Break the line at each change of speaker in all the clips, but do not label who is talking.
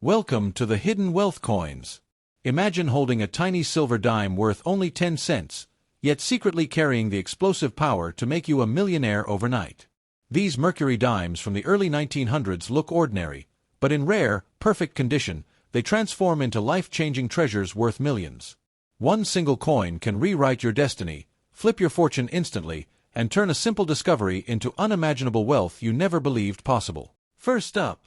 Welcome to the Hidden Wealth Coins. Imagine holding a tiny silver dime worth only 10 cents, yet secretly carrying the explosive power to make you a millionaire overnight. These Mercury dimes from the early 1900s look ordinary, but in rare, perfect condition, they transform into life-changing treasures worth millions. One single coin can rewrite your destiny, flip your fortune instantly, and turn a simple discovery into unimaginable wealth you never believed possible. First up,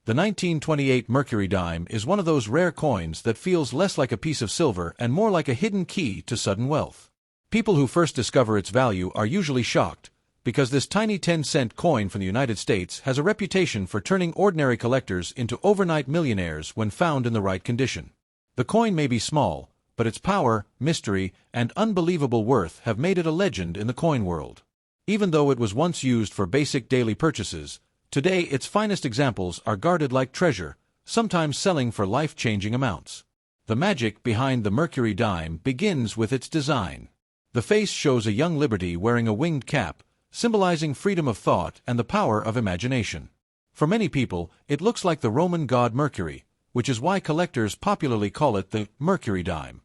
the 1928 Mercury dime is one of those rare coins that feels less like a piece of silver and more like a hidden key to sudden wealth. People who first discover its value are usually shocked, because this tiny 10-cent coin from the United States has a reputation for turning ordinary collectors into overnight millionaires when found in the right condition. The coin may be small, but its power, mystery, and unbelievable worth have made it a legend in the coin world. Even though it was once used for basic daily purchases, today its finest examples are guarded like treasure, sometimes selling for life-changing amounts. The magic behind the Mercury dime begins with its design. The face shows a young liberty wearing a winged cap, symbolizing freedom of thought and the power of imagination. For many people, it looks like the Roman god Mercury, which is why collectors popularly call it the Mercury dime.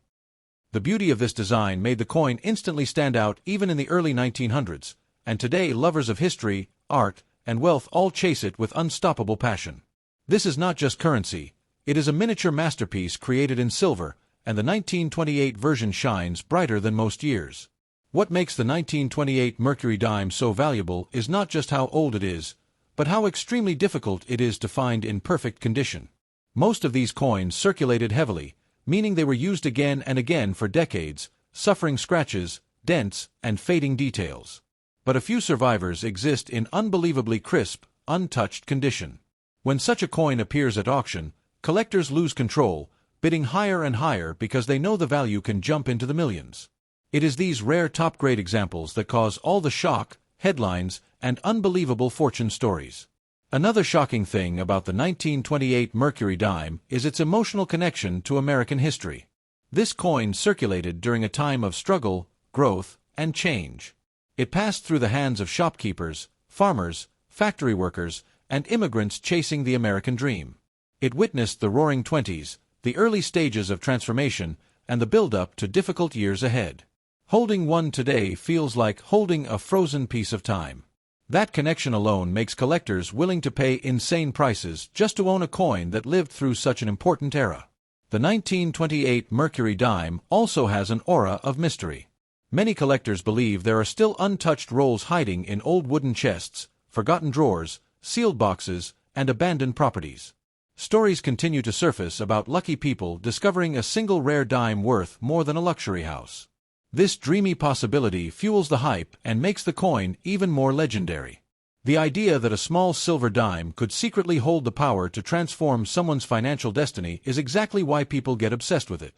The beauty of this design made the coin instantly stand out even in the early 1900s, and today lovers of history, art, and wealth all chase it with unstoppable passion. This is not just currency, it is a miniature masterpiece created in silver, and the 1928 version shines brighter than most years. What makes the 1928 Mercury dime so valuable is not just how old it is, but how extremely difficult it is to find in perfect condition. Most of these coins circulated heavily, meaning they were used again and again for decades, suffering scratches, dents, and fading details. But a few survivors exist in unbelievably crisp, untouched condition. When such a coin appears at auction, collectors lose control, bidding higher and higher because they know the value can jump into the millions. It is these rare top-grade examples that cause all the shock, headlines, and unbelievable fortune stories. Another shocking thing about the 1928 Mercury dime is its emotional connection to American history. This coin circulated during a time of struggle, growth, and change. It passed through the hands of shopkeepers, farmers, factory workers, and immigrants chasing the American dream. It witnessed the Roaring Twenties, the early stages of transformation, and the build-up to difficult years ahead. Holding one today feels like holding a frozen piece of time. That connection alone makes collectors willing to pay insane prices just to own a coin that lived through such an important era. The 1928 Mercury dime also has an aura of mystery. Many collectors believe there are still untouched rolls hiding in old wooden chests, forgotten drawers, sealed boxes, and abandoned properties. Stories continue to surface about lucky people discovering a single rare dime worth more than a luxury house. This dreamy possibility fuels the hype and makes the coin even more legendary. The idea that a small silver dime could secretly hold the power to transform someone's financial destiny is exactly why people get obsessed with it.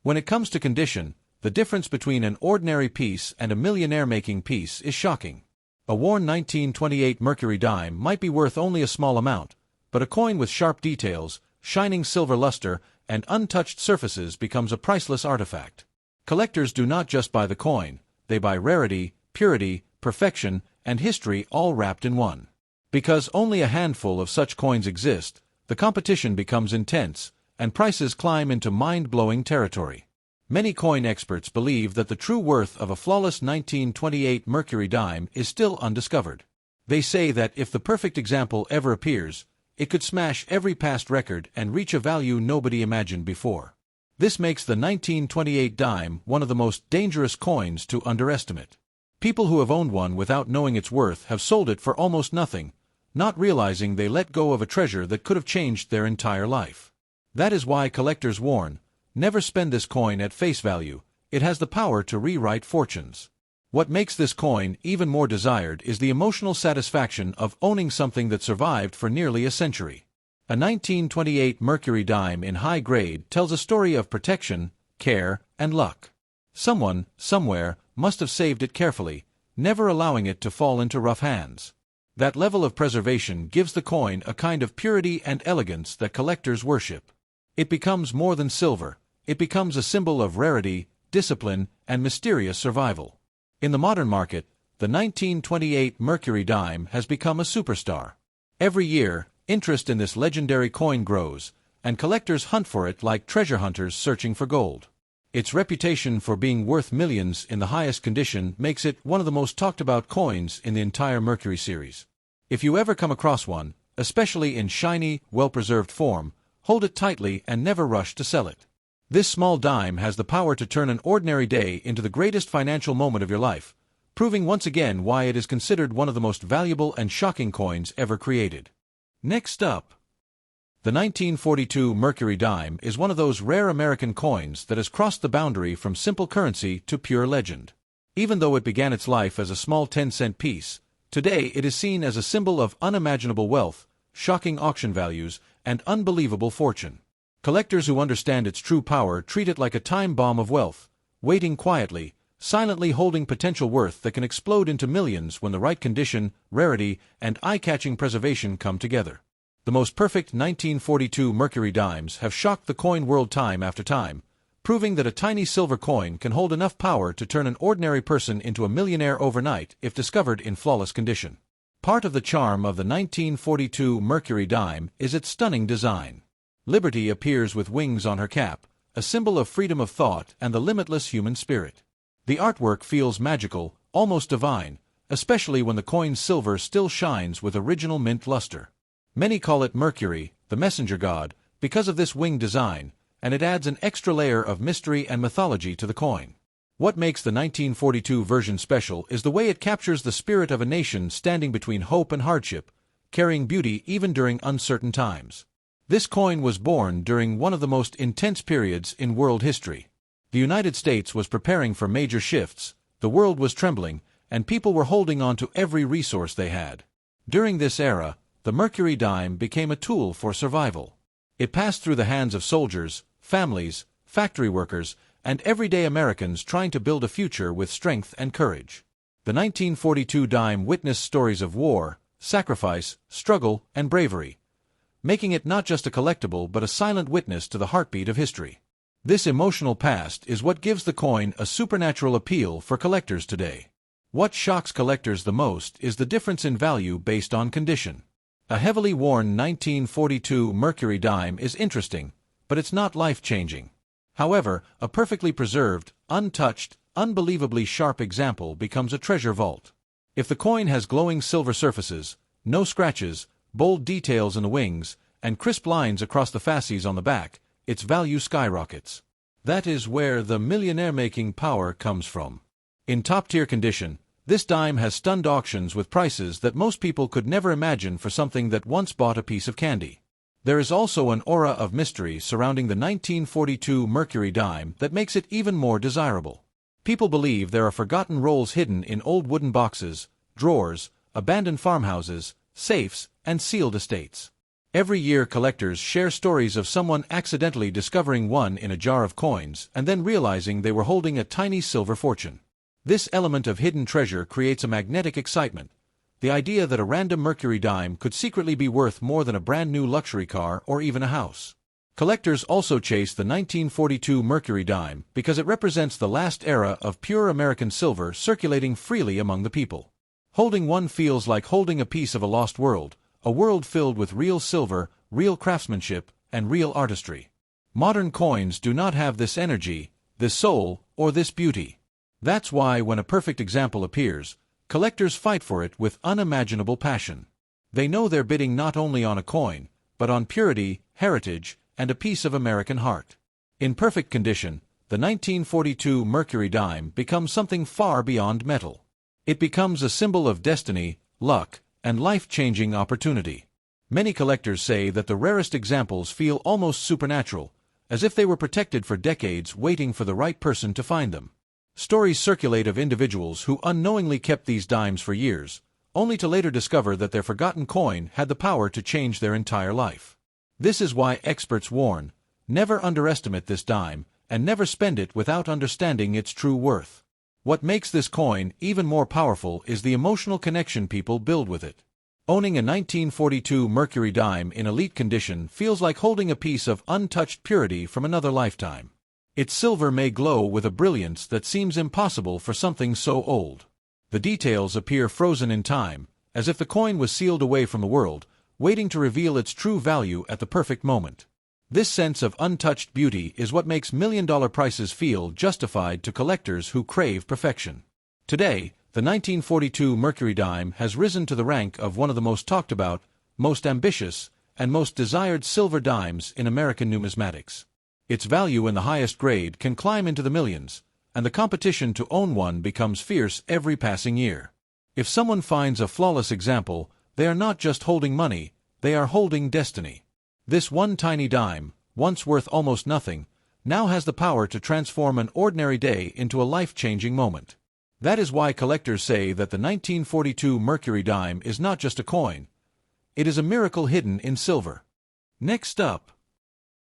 When it comes to condition, the difference between an ordinary piece and a millionaire-making piece is shocking. A worn 1928 Mercury dime might be worth only a small amount, but a coin with sharp details, shining silver luster, and untouched surfaces becomes a priceless artifact. Collectors do not just buy the coin, they buy rarity, purity, perfection, and history all wrapped in one. Because only a handful of such coins exist, the competition becomes intense, and prices climb into mind-blowing territory. Many coin experts believe that the true worth of a flawless 1928 Mercury dime is still undiscovered. They say that if the perfect example ever appears, it could smash every past record and reach a value nobody imagined before. This makes the 1928 dime one of the most dangerous coins to underestimate. People who have owned one without knowing its worth have sold it for almost nothing, not realizing they let go of a treasure that could have changed their entire life. That is why collectors warn, never spend this coin at face value, it has the power to rewrite fortunes. What makes this coin even more desired is the emotional satisfaction of owning something that survived for nearly a century. A 1928 Mercury dime in high grade tells a story of protection, care, and luck. Someone, somewhere, must have saved it carefully, never allowing it to fall into rough hands. That level of preservation gives the coin a kind of purity and elegance that collectors worship. It becomes more than silver, it becomes a symbol of rarity, discipline, and mysterious survival. In the modern market, the 1928 Mercury dime has become a superstar. Every year, Interest in this legendary coin grows, and collectors hunt for it like treasure hunters searching for gold. Its reputation for being worth millions in the highest condition makes it one of the most talked about coins in the entire Mercury series. If you ever come across one, especially in shiny, well-preserved form, hold it tightly and never rush to sell it. This small dime has the power to turn an ordinary day into the greatest financial moment of your life, proving once again why it is considered one of the most valuable and shocking coins ever created. Next up, the 1942 Mercury dime is one of those rare American coins that has crossed the boundary from simple currency to pure legend. Even though it began its life as a small 10-cent piece, today it is seen as a symbol of unimaginable wealth, shocking auction values, and unbelievable fortune. Collectors who understand its true power treat it like a time bomb of wealth, waiting quietly, silently holding potential worth that can explode into millions when the right condition, rarity, and eye-catching preservation come together. The most perfect 1942 Mercury dimes have shocked the coin world time after time, proving that a tiny silver coin can hold enough power to turn an ordinary person into a millionaire overnight if discovered in flawless condition. Part of the charm of the 1942 Mercury dime is its stunning design. Liberty appears with wings on her cap, a symbol of freedom of thought and the limitless human spirit. The artwork feels magical, almost divine, especially when the coin's silver still shines with original mint luster. Many call it Mercury, the messenger god, because of this wing design, and it adds an extra layer of mystery and mythology to the coin. What makes the 1942 version special is the way it captures the spirit of a nation standing between hope and hardship, carrying beauty even during uncertain times. This coin was born during one of the most intense periods in world history. The United States was preparing for major shifts, the world was trembling, and people were holding on to every resource they had. During this era, the Mercury dime became a tool for survival. It passed through the hands of soldiers, families, factory workers, and everyday Americans trying to build a future with strength and courage. The 1942 dime witnessed stories of war, sacrifice, struggle, and bravery, making it not just a collectible but a silent witness to the heartbeat of history. This emotional past is what gives the coin a supernatural appeal for collectors today. What shocks collectors the most is the difference in value based on condition. A heavily worn 1942 Mercury dime is interesting, but it's not life-changing. However, a perfectly preserved, untouched, unbelievably sharp example becomes a treasure vault. If the coin has glowing silver surfaces, no scratches, bold details in the wings, and crisp lines across the fasces on the back, its value skyrockets. That is where the millionaire-making power comes from. In top-tier condition, this dime has stunned auctions with prices that most people could never imagine for something that once bought a piece of candy. There is also an aura of mystery surrounding the 1942 Mercury dime that makes it even more desirable. People believe there are forgotten rolls hidden in old wooden boxes, drawers, abandoned farmhouses, safes, and sealed estates. Every year collectors share stories of someone accidentally discovering one in a jar of coins and then realizing they were holding a tiny silver fortune. This element of hidden treasure creates a magnetic excitement, the idea that a random Mercury dime could secretly be worth more than a brand new luxury car or even a house. Collectors also chase the 1942 Mercury dime because it represents the last era of pure American silver circulating freely among the people. Holding one feels like holding a piece of a lost world, a world filled with real silver, real craftsmanship, and real artistry. Modern coins do not have this energy, this soul, or this beauty. That's why when a perfect example appears, collectors fight for it with unimaginable passion. They know they're bidding not only on a coin, but on purity, heritage, and a piece of American heart. In perfect condition, the 1942 Mercury dime becomes something far beyond metal. It becomes a symbol of destiny, luck, and life-changing opportunity. Many collectors say that the rarest examples feel almost supernatural, as if they were protected for decades waiting for the right person to find them. Stories circulate of individuals who unknowingly kept these dimes for years, only to later discover that their forgotten coin had the power to change their entire life. This is why experts warn, never underestimate this dime, and never spend it without understanding its true worth. What makes this coin even more powerful is the emotional connection people build with it. Owning a 1942 Mercury dime in elite condition feels like holding a piece of untouched purity from another lifetime. Its silver may glow with a brilliance that seems impossible for something so old. The details appear frozen in time, as if the coin was sealed away from the world, waiting to reveal its true value at the perfect moment. This sense of untouched beauty is what makes million-dollar prices feel justified to collectors who crave perfection. Today, the 1942 Mercury dime has risen to the rank of one of the most talked about, most ambitious, and most desired silver dimes in American numismatics. Its value in the highest grade can climb into the millions, and the competition to own one becomes fierce every passing year. If someone finds a flawless example, they are not just holding money, they are holding destiny. This one tiny dime, once worth almost nothing, now has the power to transform an ordinary day into a life-changing moment. That is why collectors say that the 1942 Mercury dime is not just a coin. It is a miracle hidden in silver. Next up,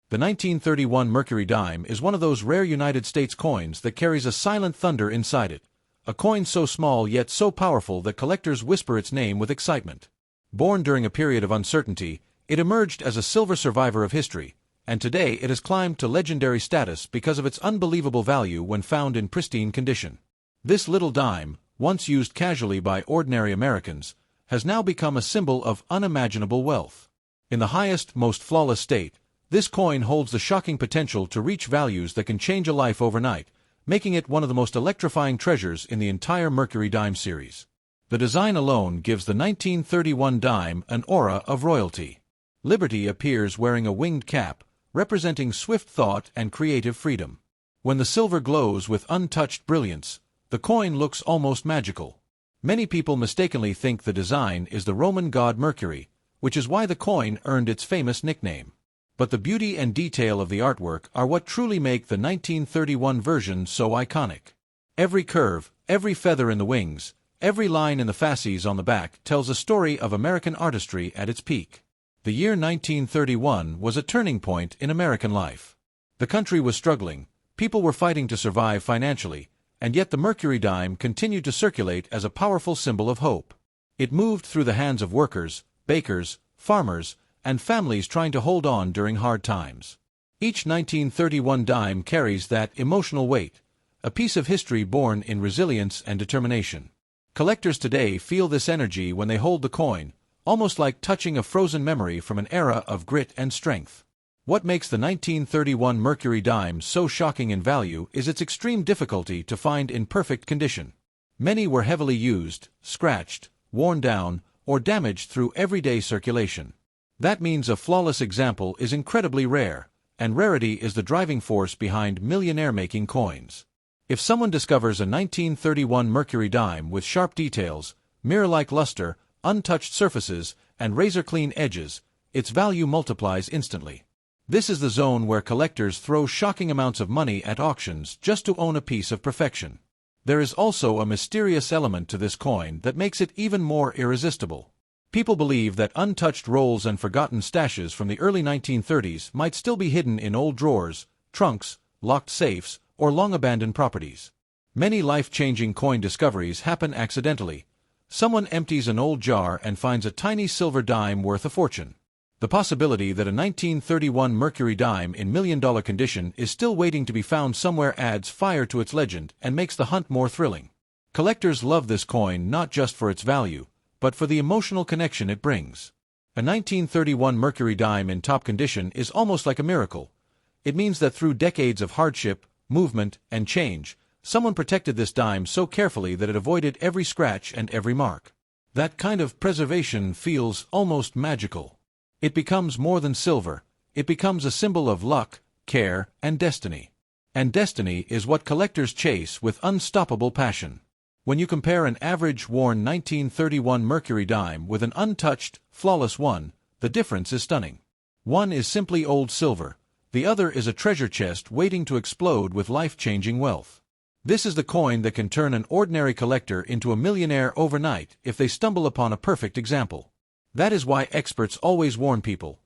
the 1931 Mercury dime is one of those rare United States coins that carries a silent thunder inside it, a coin so small yet so powerful that collectors whisper its name with excitement. Born during a period of uncertainty, it emerged as a silver survivor of history, and today it has climbed to legendary status because of its unbelievable value when found in pristine condition. This little dime, once used casually by ordinary Americans, has now become a symbol of unimaginable wealth. In the highest, most flawless state, this coin holds the shocking potential to reach values that can change a life overnight, making it one of the most electrifying treasures in the entire Mercury dime series. The design alone gives the 1931 dime an aura of royalty. Liberty appears wearing a winged cap, representing swift thought and creative freedom. When the silver glows with untouched brilliance, the coin looks almost magical. Many people mistakenly think the design is the Roman god Mercury, which is why the coin earned its famous nickname. But the beauty and detail of the artwork are what truly make the 1931 version so iconic. Every curve, every feather in the wings, every line in the fasces on the back tells a story of American artistry at its peak. The year 1931 was a turning point in American life. The country was struggling, people were fighting to survive financially, and yet the Mercury dime continued to circulate as a powerful symbol of hope. It moved through the hands of workers, bakers, farmers, and families trying to hold on during hard times. Each 1931 dime carries that emotional weight, a piece of history born in resilience and determination. Collectors today feel this energy when they hold the coin, almost like touching a frozen memory from an era of grit and strength. What makes the 1931 Mercury dime so shocking in value is its extreme difficulty to find in perfect condition. Many were heavily used, scratched, worn down, or damaged through everyday circulation. That means a flawless example is incredibly rare, and rarity is the driving force behind millionaire-making coins. If someone discovers a 1931 Mercury dime with sharp details, mirror-like luster, untouched surfaces, and razor-clean edges, its value multiplies instantly. This is the zone where collectors throw shocking amounts of money at auctions just to own a piece of perfection. There is also a mysterious element to this coin that makes it even more irresistible. People believe that untouched rolls and forgotten stashes from the early 1930s might still be hidden in old drawers, trunks, locked safes, or long-abandoned properties. Many life-changing coin discoveries happen accidentally. Someone empties an old jar and finds a tiny silver dime worth a fortune. The possibility that a 1931 Mercury dime in million-dollar condition is still waiting to be found somewhere adds fire to its legend and makes the hunt more thrilling. Collectors love this coin not just for its value, but for the emotional connection it brings. A 1931 Mercury dime in top condition is almost like a miracle. It means that through decades of hardship, movement, and change, someone protected this dime so carefully that it avoided every scratch and every mark. That kind of preservation feels almost magical. It becomes more than silver, it becomes a symbol of luck, care, and destiny. And destiny is what collectors chase with unstoppable passion. When you compare an average worn 1931 Mercury dime with an untouched, flawless one, the difference is stunning. One is simply old silver, the other is a treasure chest waiting to explode with life-changing wealth. This is the coin that can turn an ordinary collector into a millionaire overnight if they stumble upon a perfect example. That is why experts always warn people.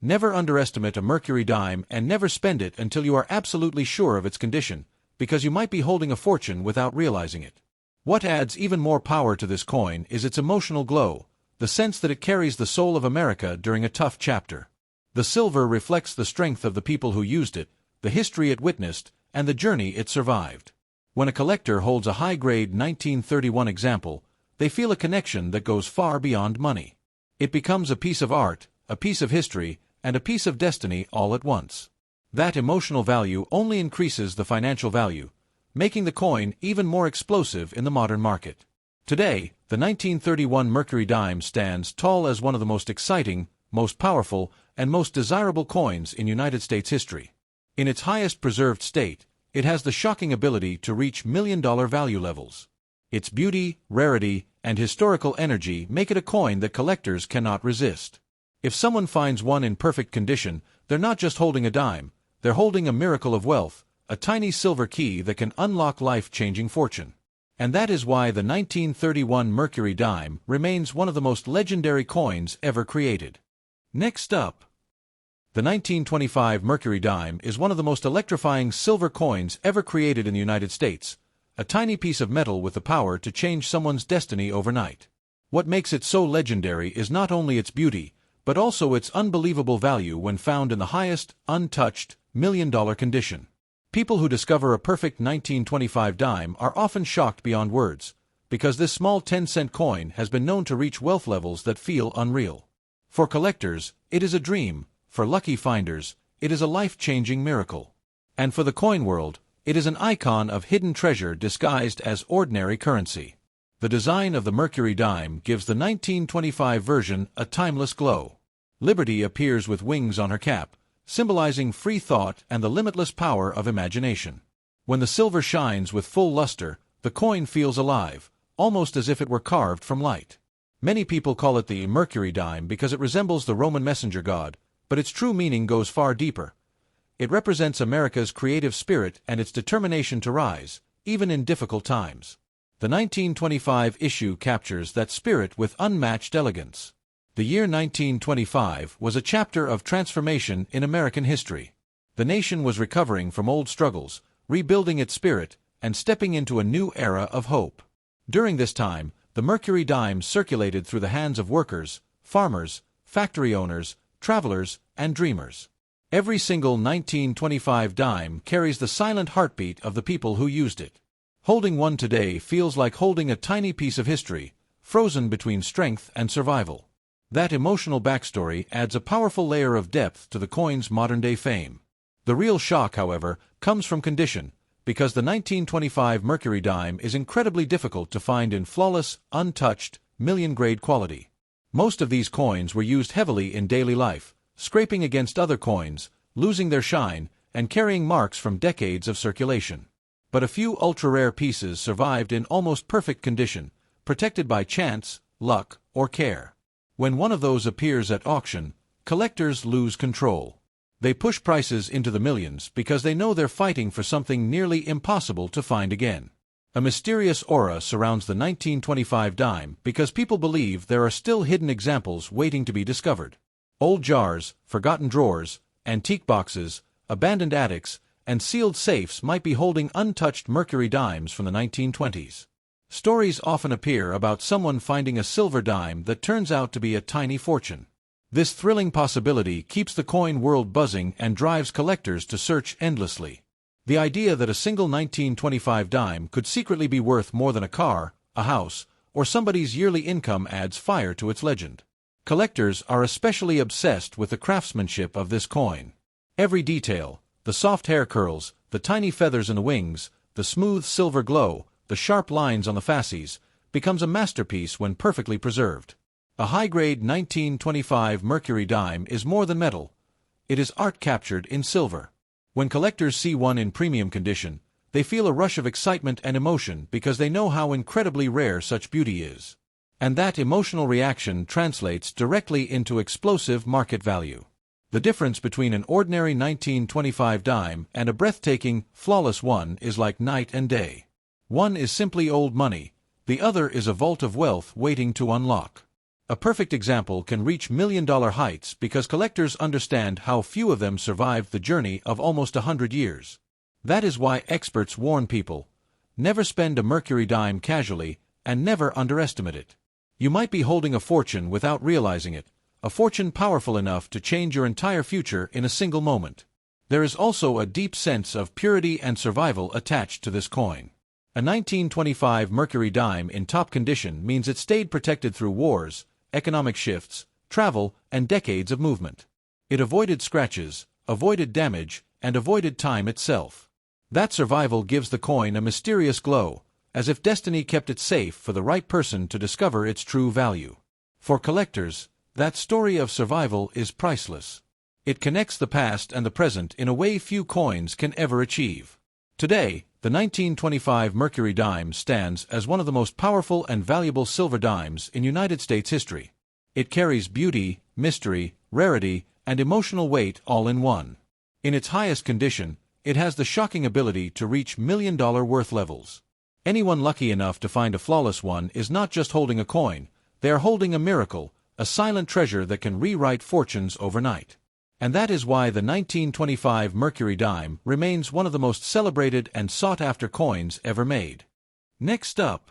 Never underestimate a Mercury dime and never spend it until you are absolutely sure of its condition, because you might be holding a fortune without realizing it. What adds even more power to this coin is its emotional glow, the sense that it carries the soul of America during a tough chapter. The silver reflects the strength of the people who used it, the history it witnessed, and the journey it survived. When a collector holds a high-grade 1931 example, they feel a connection that goes far beyond money. It becomes a piece of art, a piece of history, and a piece of destiny all at once. That emotional value only increases the financial value, making the coin even more explosive in the modern market. Today, the 1931 Mercury dime stands tall as one of the most exciting, most powerful, and most desirable coins in United States history. In its highest preserved state, it has the shocking ability to reach million-dollar value levels. Its beauty, rarity, and historical energy make it a coin that collectors cannot resist. If someone finds one in perfect condition, they're not just holding a dime, they're holding a miracle of wealth, a tiny silver key that can unlock life-changing fortune. And that is why the 1931 Mercury dime remains one of the most legendary coins ever created. Next up, the 1925 Mercury dime is one of the most electrifying silver coins ever created in the United States, a tiny piece of metal with the power to change someone's destiny overnight. What makes it so legendary is not only its beauty, but also its unbelievable value when found in the highest, untouched, million-dollar condition. People who discover a perfect 1925 dime are often shocked beyond words, because this small 10-cent coin has been known to reach wealth levels that feel unreal. For collectors, it is a dream. For lucky finders, it is a life-changing miracle. And for the coin world, it is an icon of hidden treasure disguised as ordinary currency. The design of the Mercury dime gives the 1925 version a timeless glow. Liberty appears with wings on her cap, symbolizing free thought and the limitless power of imagination. When the silver shines with full luster, the coin feels alive, almost as if it were carved from light. Many people call it the Mercury dime because it resembles the Roman messenger god, but its true meaning goes far deeper. It represents America's creative spirit and its determination to rise, even in difficult times. The 1925 issue captures that spirit with unmatched elegance. The year 1925 was a chapter of transformation in American history. The nation was recovering from old struggles, rebuilding its spirit, and stepping into a new era of hope. During this time, the Mercury dime circulated through the hands of workers, farmers, factory owners, travelers, and dreamers. Every single 1925 dime carries the silent heartbeat of the people who used it. Holding one today feels like holding a tiny piece of history, frozen between strength and survival. That emotional backstory adds a powerful layer of depth to the coin's modern-day fame. The real shock, however, comes from condition, because the 1925 Mercury dime is incredibly difficult to find in flawless, untouched, million-grade quality. Most of these coins were used heavily in daily life, scraping against other coins, losing their shine, and carrying marks from decades of circulation. But a few ultra-rare pieces survived in almost perfect condition, protected by chance, luck, or care. When one of those appears at auction, collectors lose control. They push prices into the millions because they know they're fighting for something nearly impossible to find again. A mysterious aura surrounds the 1925 dime because people believe there are still hidden examples waiting to be discovered. Old jars, forgotten drawers, antique boxes, abandoned attics, and sealed safes might be holding untouched Mercury dimes from the 1920s. Stories often appear about someone finding a silver dime that turns out to be a tiny fortune. This thrilling possibility keeps the coin world buzzing and drives collectors to search endlessly. The idea that a single 1925 dime could secretly be worth more than a car, a house, or somebody's yearly income adds fire to its legend. Collectors are especially obsessed with the craftsmanship of this coin. Every detail, the soft hair curls, the tiny feathers in the wings, the smooth silver glow, the sharp lines on the fasces, becomes a masterpiece when perfectly preserved. A high-grade 1925 Mercury dime is more than metal. It is art captured in silver. When collectors see one in premium condition, they feel a rush of excitement and emotion because they know how incredibly rare such beauty is. And that emotional reaction translates directly into explosive market value. The difference between an ordinary 1925 dime and a breathtaking, flawless one is like night and day. One is simply old money, the other is a vault of wealth waiting to unlock. A perfect example can reach million-dollar heights because collectors understand how few of them survived the journey of almost 100 years. That is why experts warn people, never spend a Mercury dime casually and never underestimate it. You might be holding a fortune without realizing it, a fortune powerful enough to change your entire future in a single moment. There is also a deep sense of purity and survival attached to this coin. A 1925 Mercury dime in top condition means it stayed protected through wars, economic shifts, travel, and decades of movement. It avoided scratches, avoided damage, and avoided time itself. That survival gives the coin a mysterious glow, as if destiny kept it safe for the right person to discover its true value. For collectors, that story of survival is priceless. It connects the past and the present in a way few coins can ever achieve. Today, the 1925 Mercury dime stands as one of the most powerful and valuable silver dimes in United States history. It carries beauty, mystery, rarity, and emotional weight all in one. In its highest condition, it has the shocking ability to reach million-dollar worth levels. Anyone lucky enough to find a flawless one is not just holding a coin, they are holding a miracle, a silent treasure that can rewrite fortunes overnight. And that is why the 1925 Mercury dime remains one of the most celebrated and sought-after coins ever made. Next up,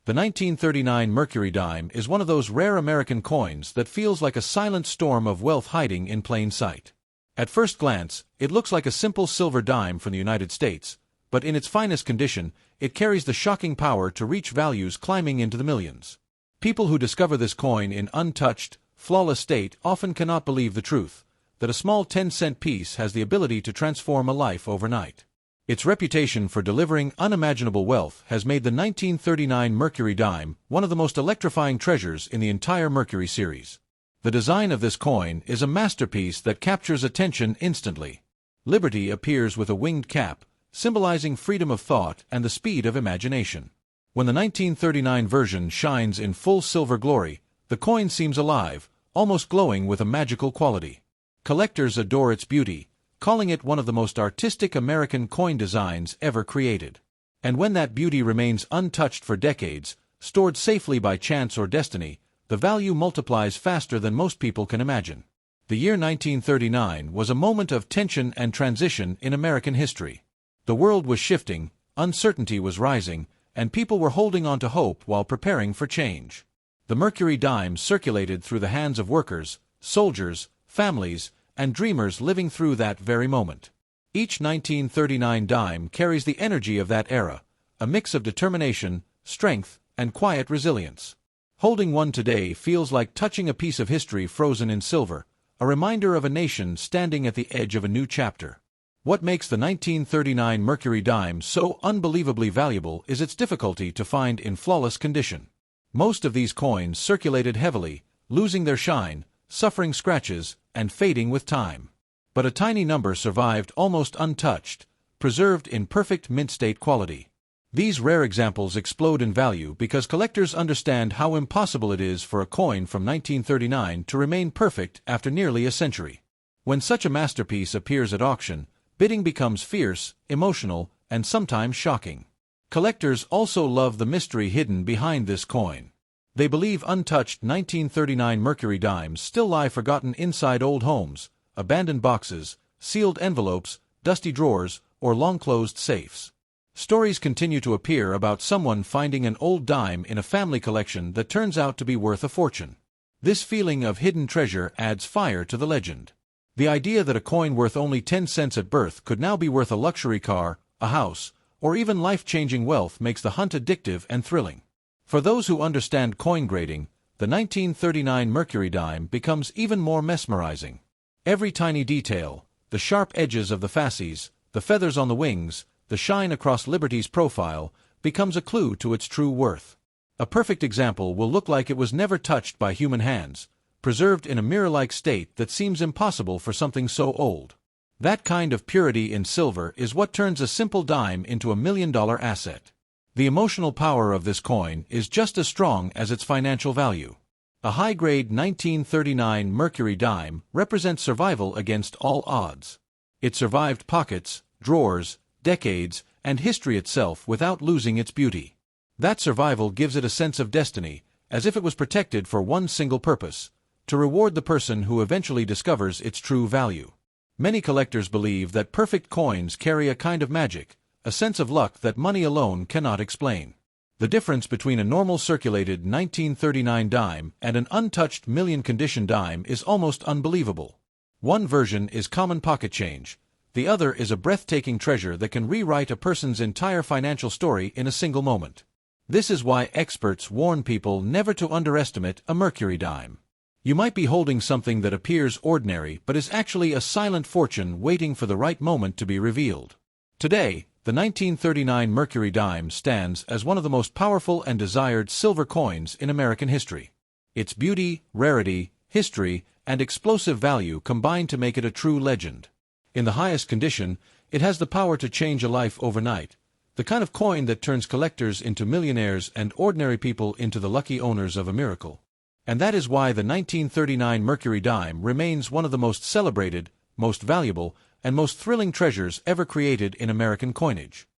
the 1939 Mercury dime is one of those rare American coins that feels like a silent storm of wealth hiding in plain sight. At first glance, it looks like a simple silver dime from the United States, but in its finest condition, it carries the shocking power to reach values climbing into the millions. People who discover this coin in untouched, flawless state often cannot believe the truth, that a small 10-cent piece has the ability to transform a life overnight. Its reputation for delivering unimaginable wealth has made the 1939 Mercury dime one of the most electrifying treasures in the entire Mercury series. The design of this coin is a masterpiece that captures attention instantly. Liberty appears with a winged cap, symbolizing freedom of thought and the speed of imagination. When the 1939 version shines in full silver glory, the coin seems alive, almost glowing with a magical quality. Collectors adore its beauty, calling it one of the most artistic American coin designs ever created. And when that beauty remains untouched for decades, stored safely by chance or destiny, the value multiplies faster than most people can imagine. The year 1939 was a moment of tension and transition in American history. The world was shifting, uncertainty was rising, and people were holding on to hope while preparing for change. The Mercury dime circulated through the hands of workers, soldiers, families, and dreamers living through that very moment. Each 1939 dime carries the energy of that era, a mix of determination, strength, and quiet resilience. Holding one today feels like touching a piece of history frozen in silver, a reminder of a nation standing at the edge of a new chapter. What makes the 1939 Mercury dime so unbelievably valuable is its difficulty to find in flawless condition. Most of these coins circulated heavily, losing their shine, suffering scratches, and fading with time. But a tiny number survived almost untouched, preserved in perfect mint-state quality. These rare examples explode in value because collectors understand how impossible it is for a coin from 1939 to remain perfect after nearly a century. When such a masterpiece appears at auction, bidding becomes fierce, emotional, and sometimes shocking. Collectors also love the mystery hidden behind this coin. They believe untouched 1939 Mercury dimes still lie forgotten inside old homes, abandoned boxes, sealed envelopes, dusty drawers, or long-closed safes. Stories continue to appear about someone finding an old dime in a family collection that turns out to be worth a fortune. This feeling of hidden treasure adds fire to the legend. The idea that a coin worth only 10 cents at birth could now be worth a luxury car, a house, or even life-changing wealth makes the hunt addictive and thrilling. For those who understand coin grading, the 1939 Mercury dime becomes even more mesmerizing. Every tiny detail, the sharp edges of the fasces, the feathers on the wings, the shine across Liberty's profile, becomes a clue to its true worth. A perfect example will look like it was never touched by human hands, preserved in a mirror-like state that seems impossible for something so old. That kind of purity in silver is what turns a simple dime into a million-dollar asset. The emotional power of this coin is just as strong as its financial value. A high-grade 1939 Mercury dime represents survival against all odds. It survived pockets, drawers, decades, and history itself without losing its beauty. That survival gives it a sense of destiny, as if it was protected for one single purpose: to reward the person who eventually discovers its true value. Many collectors believe that perfect coins carry a kind of magic, a sense of luck that money alone cannot explain. The difference between a normal circulated 1939 dime and an untouched million-condition dime is almost unbelievable. One version is common pocket change. The other is a breathtaking treasure that can rewrite a person's entire financial story in a single moment. This is why experts warn people never to underestimate a Mercury dime. You might be holding something that appears ordinary but is actually a silent fortune waiting for the right moment to be revealed. Today, the 1939 Mercury dime stands as one of the most powerful and desired silver coins in American history. Its beauty, rarity, history, and explosive value combine to make it a true legend. In the highest condition, it has the power to change a life overnight, the kind of coin that turns collectors into millionaires and ordinary people into the lucky owners of a miracle. And that is why the 1939 Mercury dime remains one of the most celebrated, most valuable, and most thrilling treasures ever created in American coinage.